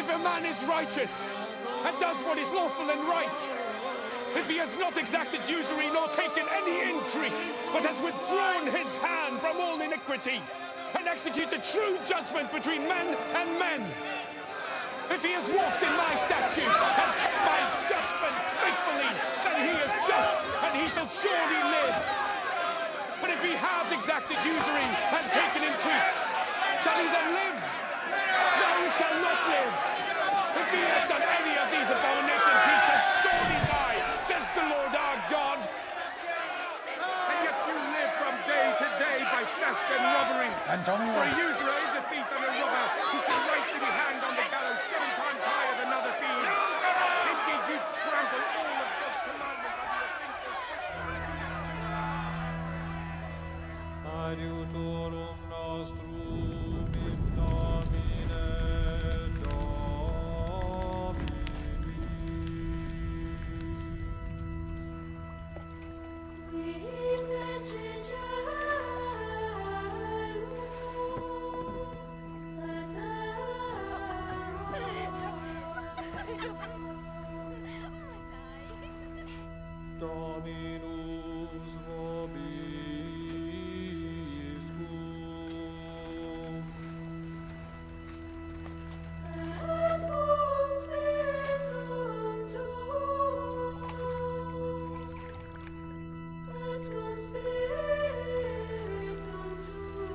If a man is righteous and does what is lawful and right, if he has not exacted usury nor taken any increase, but has withdrawn his hand from all iniquity, and executed true judgment between men and men, if he has walked in my statutes and kept my judgment faithfully, then he is just, and he shall surely live. But if he has exacted usury and taken increase, shall he then live? No, he shall not live. If he has done any of these abominations, he shall surely die, says the Lord our God. And yet you live from day to day by theft and robbery. Antonio. For a usurer is a thief and a robber who shall rightly be hanged on the gallows 7 times higher than other thieves. Indeed, you trample all of God's commandments under your feet. Adiutorum nostrum in nomine Dominus vobiscum. Et cum spiritum tuum. Et cum spiritum tuum.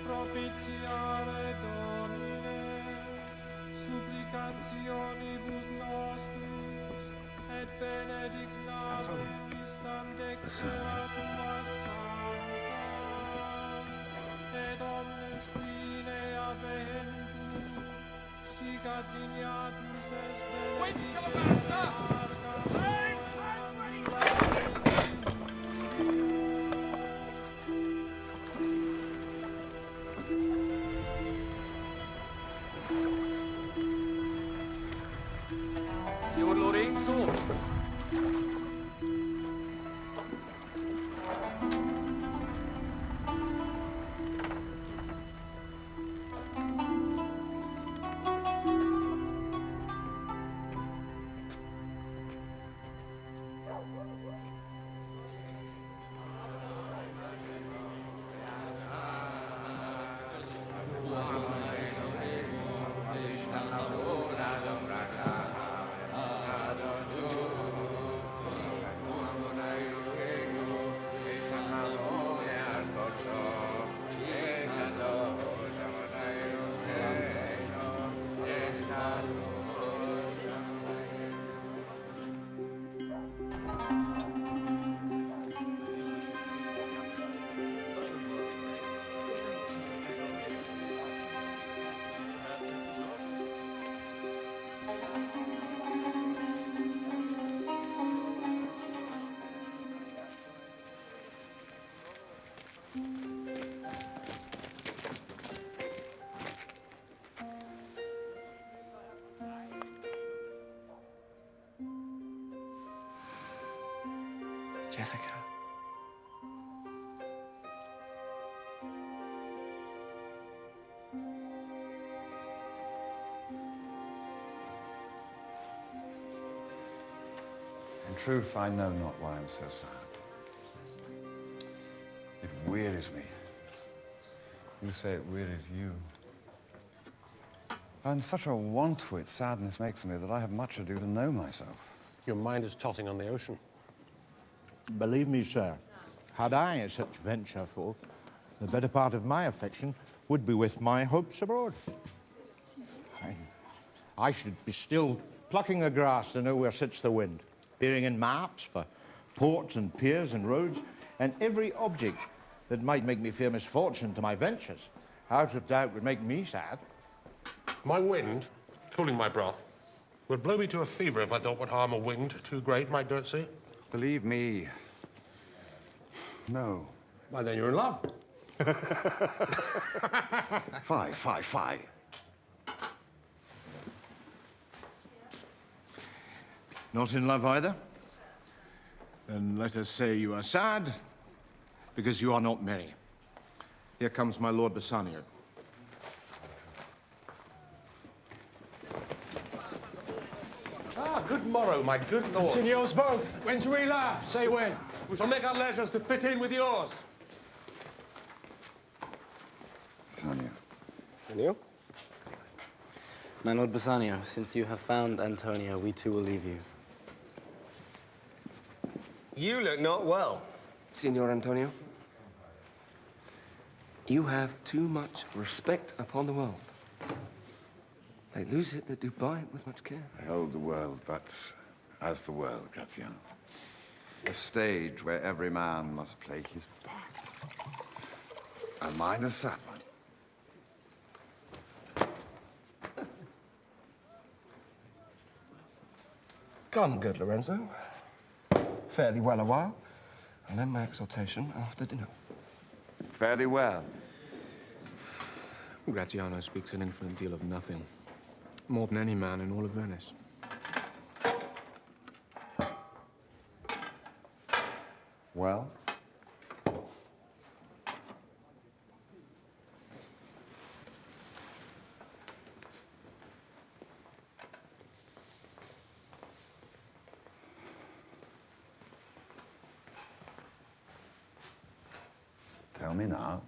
Propitiare Domine, supplicationibus nostris, et benedictare vistam dextra tua sancta, et omnes quine avehentur, sic addignatus es benedicere Signor Lorenzo. Jessica. In truth, I know not why I'm so sad. It wearies me. You say it wearies you. And such a want-wit sadness makes me that I have much ado to know myself. Your mind is tossing on the ocean. Believe me, sir, had I such venture for, the better part of my affection would be with my hopes abroad. I should be still plucking the grass to know where sits the wind, peering in maps for ports and piers and roads, and every object that might make me fear misfortune to my ventures, out of doubt would make me sad. My wind, cooling my broth, would blow me to a fever if I thought what harm a wind too great might do at sea. Believe me, no. Why, then you're in love. Fie. Not in love either? Then let us say you are sad, because you are not merry. Here comes my Lord Bassanio. Ah, good morrow, my good lord. Signors both, when do we laugh? Say when. We shall make our leisures to fit in with yours. Bassanio. Antonio? My Lord Bassanio, since you have found Antonio, we too will leave you. You look not well, Signor Antonio. You have too much respect upon the world. They lose it that do buy it with much care. I hold the world, but as the world, Graziano. A stage where every man must play his part. And mine a sad one. Come, good Lorenzo. Fare thee well a while. I'll end my exhortation after dinner. Fare thee well. Graziano speaks an infinite deal of nothing. More than any man in all of Venice. Well? Tell me now.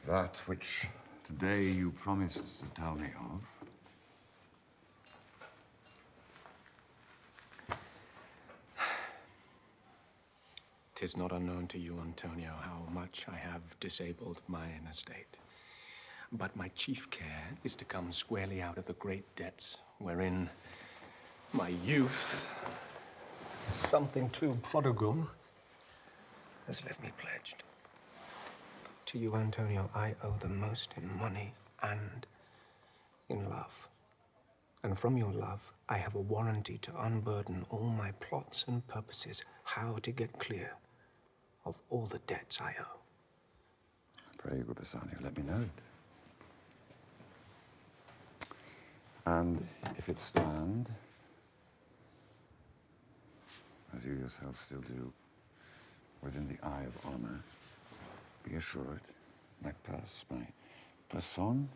That which today you promised to tell me of. Tis not unknown to you, Antonio, how much I have disabled mine estate. But my chief care is to come squarely out of the great debts wherein my youth, something too prodigal, has left me pledged. To you, Antonio, I owe the most in money and in love. And from your love, I have a warranty to unburden all my plots and purposes, how to get clear of all the debts I owe. I pray you, good Bassanio, let me know it. And if it stand, as you yourself still do, within the eye of honor, be assured, my purse, my person,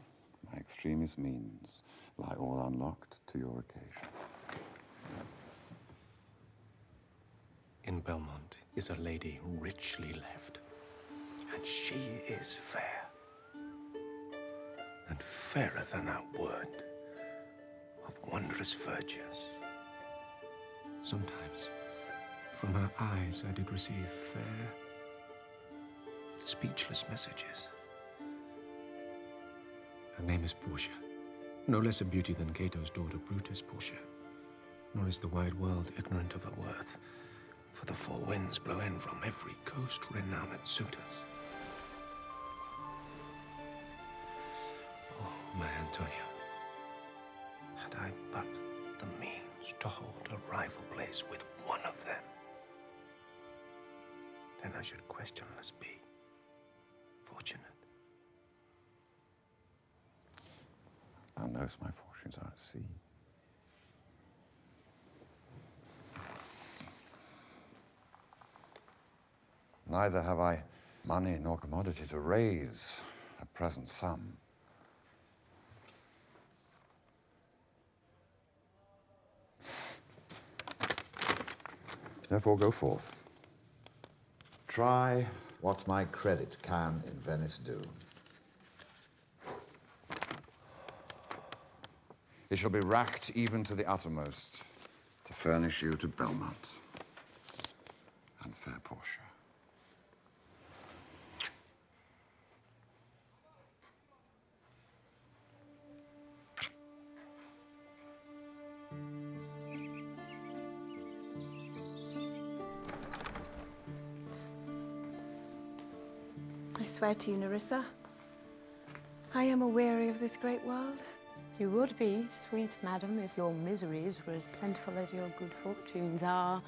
my extremest means lie all unlocked to your occasion. In Belmont is a lady richly left, and she is fair, and fairer than our word, of wondrous virtues. Sometimes from her eyes I did receive fair, speechless messages. Her name is Portia, no less a beauty than Cato's daughter Brutus Portia, nor is the wide world ignorant of her worth, for the four winds blow in from every coast renowned suitors. Oh, my Antonio, had I but the means to hold a rival place with one of them, then I should questionless be fortunate. Thou knowest my fortunes are at sea. Neither have I money nor commodity to raise a present sum. Therefore go forth. Try what my credit can in Venice do. It shall be racked even to the uttermost to furnish you to Belmont and fair Portia. I swear to you, Nerissa, I am aweary of this great world. You would be, sweet madam, if your miseries were as plentiful as your good fortunes are.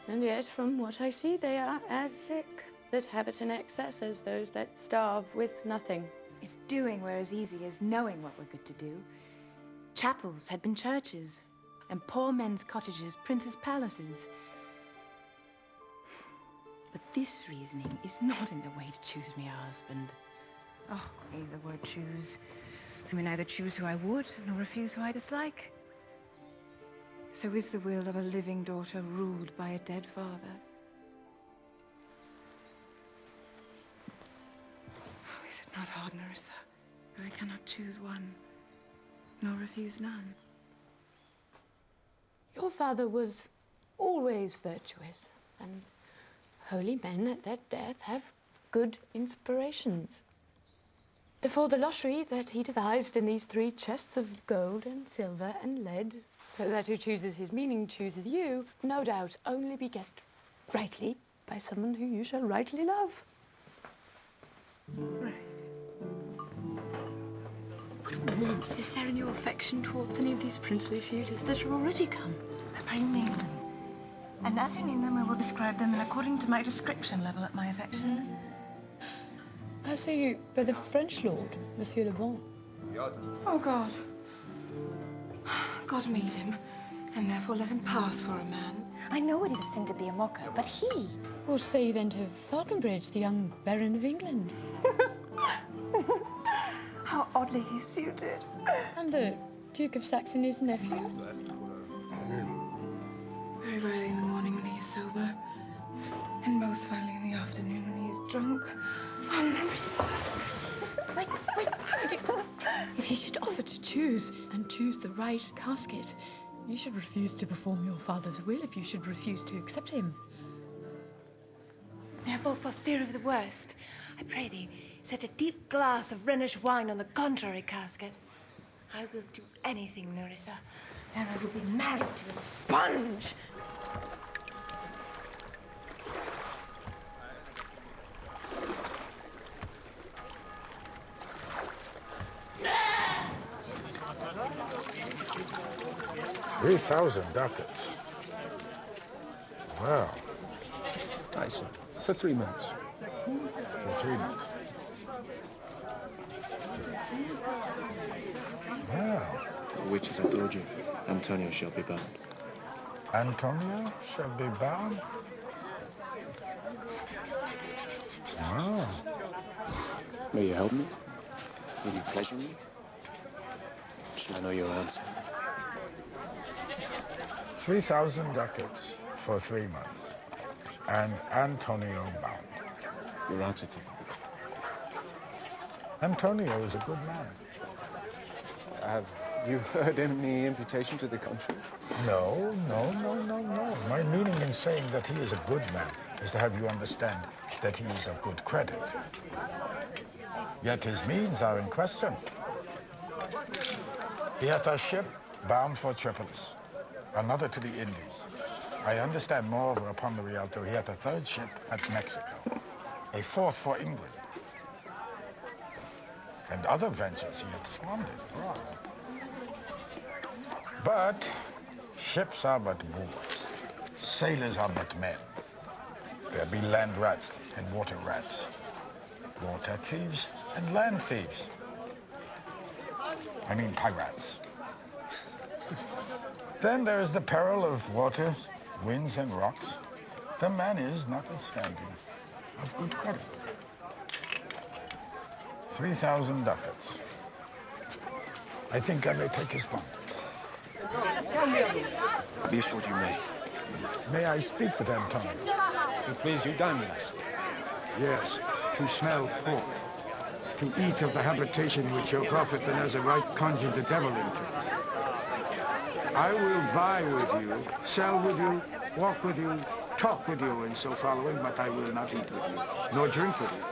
And yet, from what I see, they are as sick that have it in excess as those that starve with nothing. If doing were as easy as knowing what were good to do. Chapels had been churches, and poor men's cottages princes' palaces. But this reasoning is not in the way to choose me a husband. Oh, leave the word choose. I may neither choose who I would, nor refuse who I dislike. So is the will of a living daughter ruled by a dead father? Oh, is it not hard, Nerissa, that I cannot choose one, nor refuse none? Your father was always virtuous, and holy men at their death have good inspirations. Therefore the lottery that he devised in these 3 chests of gold and silver and lead, so that who chooses his meaning chooses you, will no doubt only be guessed rightly by someone who you shall rightly love. Right. What warmth is there in your affection towards any of these princely suitors that are already come? I pray you name them. And as you name them, I will describe them in according to my description level at my affection. I see you by the French lord, Monsieur Le Bon. Oh, God. God made him, and therefore let him pass for a man. I know it is a sin to be a mocker, but he... What say you then to Falconbridge, the young Baron of England? How oddly he's suited. And the Duke of Saxony's nephew? Very rarely in the morning when he is sober, and most finely in the afternoon when he is drunk. Oh, Nerissa. Wait. If you should offer to choose, and choose the right casket, you should refuse to perform your father's will if you should refuse to accept him. Therefore, for fear of the worst, I pray thee, set a deep glass of Rhenish wine on the contrary casket. I will do anything, Nerissa, and I will be married to a sponge. $3,000 ducats. Wow. Aye, sir. For 3 months. For 3 months. Wow. Which, as I told you, Antonio shall be bound. Antonio shall be bound? Wow. Will you help me? Will you pleasure me? Shall I know your answer? 3,000 ducats for 3 months. And Antonio bound. Your answer to that? Antonio is a good man. Have you heard any imputation to the contrary? No. My meaning in saying that he is a good man is to have you understand that he is of good credit. Yet his means are in question. He hath a ship bound for Tripolis, another to the Indies. I understand, moreover, upon the Rialto, he hath a 3rd ship at Mexico, a 4th for England. And other ventures he hath squandered abroad. But ships are but boors, sailors are but men. There be land rats and water rats, water thieves and land thieves. I mean pirates. Then there is the peril of waters, winds and rocks. The man is, notwithstanding, of good credit. 3,000 ducats. I think I may take his bond. Be assured you may. May I speak with Antonio? If you please, you dine with us. Yes, to smell pork, to eat of the habitation which your prophet the Nazarite conjured the devil into. I will buy with you, sell with you, walk with you, talk with you, and so following, but I will not eat with you, nor drink with you,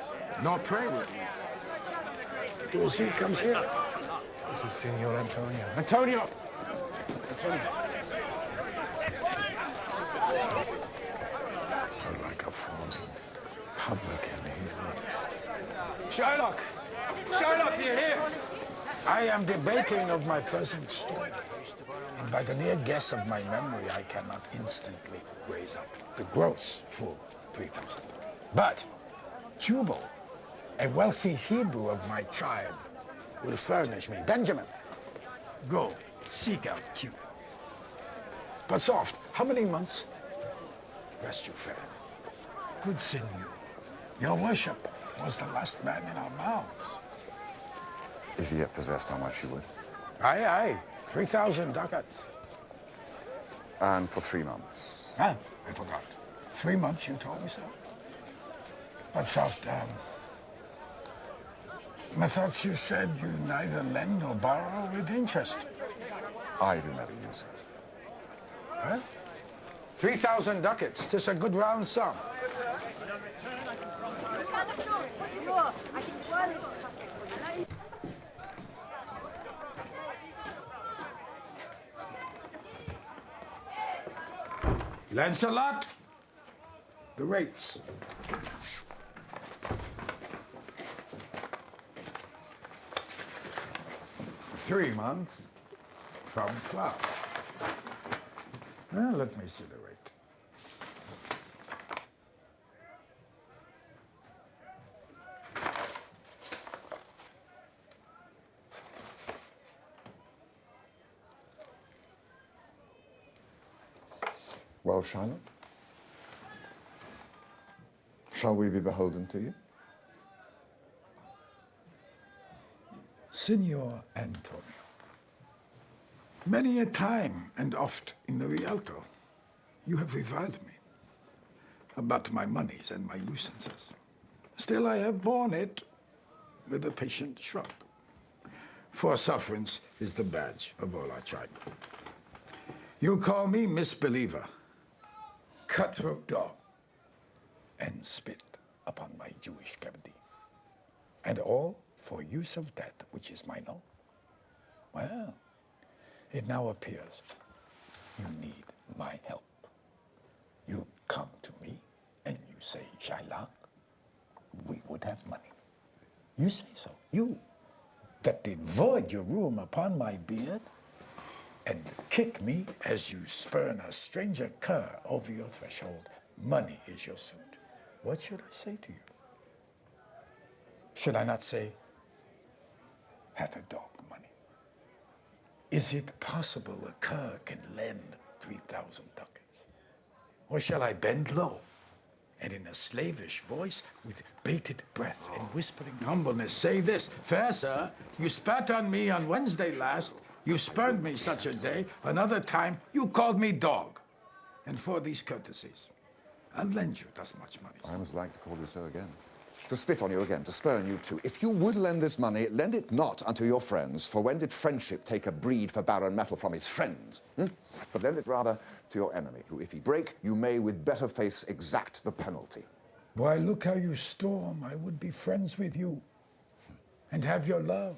nor pray with you. Who is he comes here? This is Senor Antonio. Antonio! Like a falling publican hero. Shylock! Shylock, you're here! I am debating of my present story, and by the near guess of my memory, I cannot instantly raise up the gross full 3,000. But Tubal A wealthy Hebrew of my tribe will furnish me. Benjamin, go, seek out Cuba. But soft, how many months? Rest you fair. Good sinew, your worship was the last man in our mouths. Is he yet possessed how much you would? Aye, aye, 3,000 ducats. And for 3 months. Ah, I forgot. 3 months, you told me so. But soft, methought you said you neither lend nor borrow with interest. I do never use it. Huh? 3,000 ducats, 'tis a good round sum. Lancelot, the rates. Three months from 12. Well, let me see the rate. Well, Charlotte? Shall we be beholden to you? Signor Antonio, many a time and oft in the Rialto, you have reviled me about my monies and my usances. Still, I have borne it with a patient shrug. For sufferance is the badge of all our tribe. You call me misbeliever, cutthroat dog, and spit upon my Jewish cavity. And all for use of that which is mine own. Well, it now appears you need my help. You come to me and you say, Shylock, we would have money. You say so. You, that did void your room upon my beard and kick me as you spurn a stranger cur over your threshold. Money is your suit. What should I say to you? Should I not say, hath a dog money? Is it possible a cur can lend 3,000 ducats? Or shall I bend low and in a slavish voice with bated breath and whispering humbleness say this, fair sir, you spat on me on Wednesday last, you spurned me such a day, another time you called me dog. And for these courtesies, I'll lend you thus much money. I must like to call you so again. To spit on you again, to spurn you too. If you would lend this money, lend it not unto your friends, for when did friendship take a breed for barren metal from his friends? But lend it rather to your enemy, who if he break, you may with better face exact the penalty. Why, look how you storm. I would be friends with you and have your love.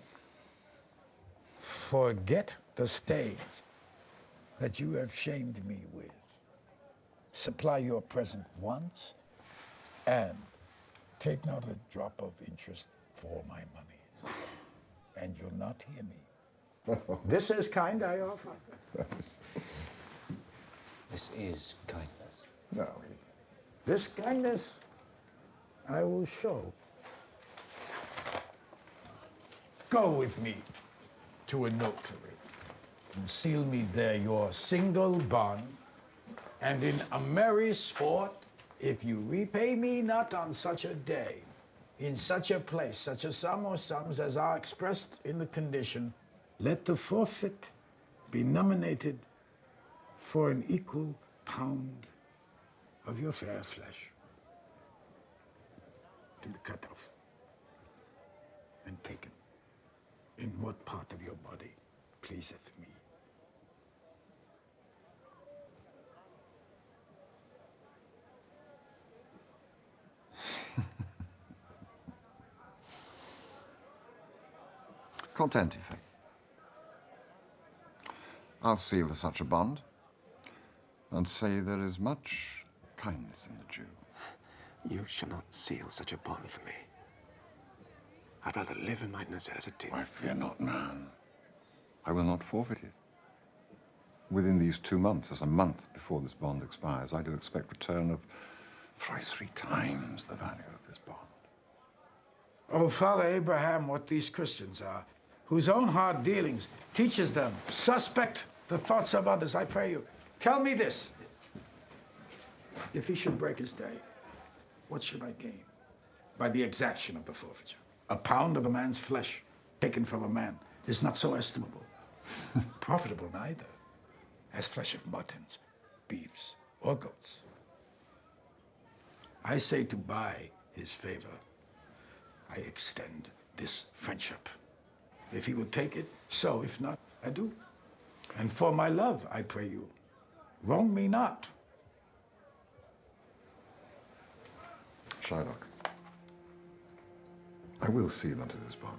Forget the stains that you have shamed me with. Supply your present wants and take not a drop of interest for my monies. And you'll not hear me. This is kind I offer. This is kindness. No, this kindness I will show. Go with me to a notary and seal me there your single bond, and in a merry sport, if you repay me not on such a day, in such a place, such a sum or sums as are expressed in the condition, let the forfeit be nominated for an equal pound of your fair flesh to be cut off and taken in what part of your body pleaseth me. Content, if I'll seal such a bond and say there is much kindness in the Jew. You shall not seal such a bond for me. I'd rather live in my necessity. I fear not, man. I will not forfeit it. Within these 2 months, as a month before this bond expires, I do expect return of thrice 3 times the value of this bond. Oh, Father Abraham, what these Christians are, whose own hard dealings teaches them, suspect the thoughts of others, I pray you. Tell me this. If he should break his day, what should I gain by the exaction of the forfeiture? A pound of a man's flesh taken from a man is not so estimable, profitable neither, as flesh of muttons, beefs, or goats. I say to buy his favor, I extend this friendship. If he will take it, so. If not, adieu. And for my love, I pray you, wrong me not. Shylock, I will seal unto this bond.